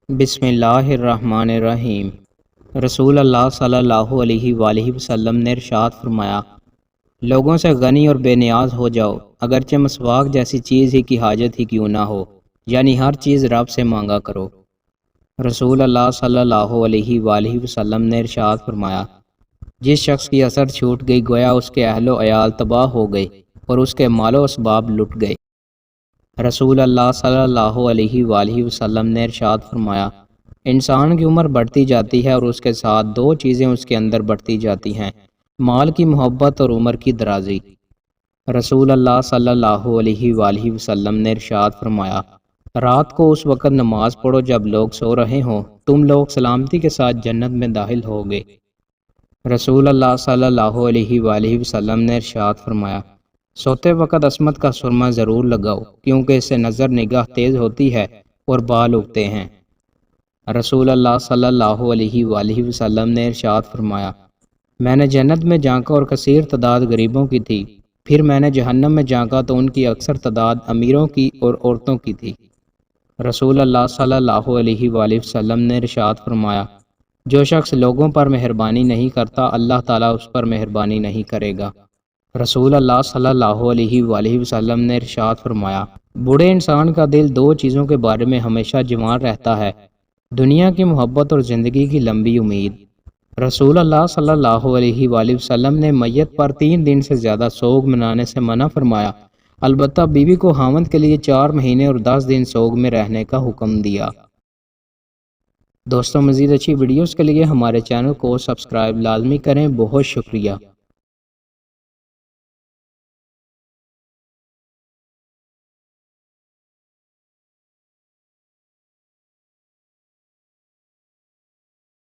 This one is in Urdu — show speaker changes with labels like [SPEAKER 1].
[SPEAKER 1] بسم اللہ الرحمن الرحیم۔ رسول اللہ صلی اللہ علیہ وآلہ وسلم نے ارشاد فرمایا، لوگوں سے غنی اور بے نیاز ہو جاؤ، اگرچہ مسواک جیسی چیز ہی کی حاجت ہی کیوں نہ ہو، یعنی ہر چیز رب سے مانگا کرو۔ رسول اللہ صلی اللہ علیہ وآلہ وسلم نے ارشاد فرمایا، جس شخص کی اثر چھوٹ گئی گویا اس کے اہل و عیال تباہ ہو گئے اور اس کے مال و اسباب لٹ گئے۔ رسول اللہ صلی اللہ علیہ وآلہ وسلم نے ارشاد فرمایا، انسان کی عمر بڑھتی جاتی ہے اور اس کے ساتھ دو چیزیں اس کے اندر بڑھتی جاتی ہیں، مال کی محبت اور عمر کی درازی۔ رسول اللہ صلی اللہ علیہ وآلہ وسلم نے ارشاد فرمایا، رات کو اس وقت نماز پڑھو جب لوگ سو رہے ہوں، تم لوگ سلامتی کے ساتھ جنت میں داخل ہوگے۔ رسول اللہ صلی اللہ علیہ وآلہ وسلم نے ارشاد فرمایا، سوتے وقت عصمت کا سرما ضرور لگاؤ، کیونکہ اس سے نظر نگاہ تیز ہوتی ہے اور بال اگتے ہیں۔ رسول اللہ صلی اللہ علیہ وآلہ وسلم نے ارشاد فرمایا، میں نے جنت میں جھانکا اور کثیر تعداد غریبوں کی تھی، پھر میں نے جہنم میں جھانکا تو ان کی اکثر تعداد امیروں کی اور عورتوں کی تھی۔ رسول اللہ صلی اللہ علیہ وآلہ وسلم نے ارشاد فرمایا، جو شخص لوگوں پر مہربانی نہیں کرتا اللہ تعالیٰ اس پر مہربانی نہیں کرے گا۔ رسول اللہ صلی اللہ علیہ وآلہ وسلم نے ارشاد فرمایا، بوڑھے انسان کا دل دو چیزوں کے بارے میں ہمیشہ جوان رہتا ہے، دنیا کی محبت اور زندگی کی لمبی امید۔ رسول اللہ صلی اللہ علیہ وآلہ وسلم نے میت پر 3 دن سے زیادہ سوگ منانے سے منع فرمایا، البتہ بیوی کو خاوند کے لیے 4 مہینے اور 10 دن سوگ میں رہنے کا حکم دیا۔ دوستوں، مزید اچھی ویڈیوز کے لیے ہمارے چینل کو سبسکرائب لازمی کریں۔ بہت شکریہ۔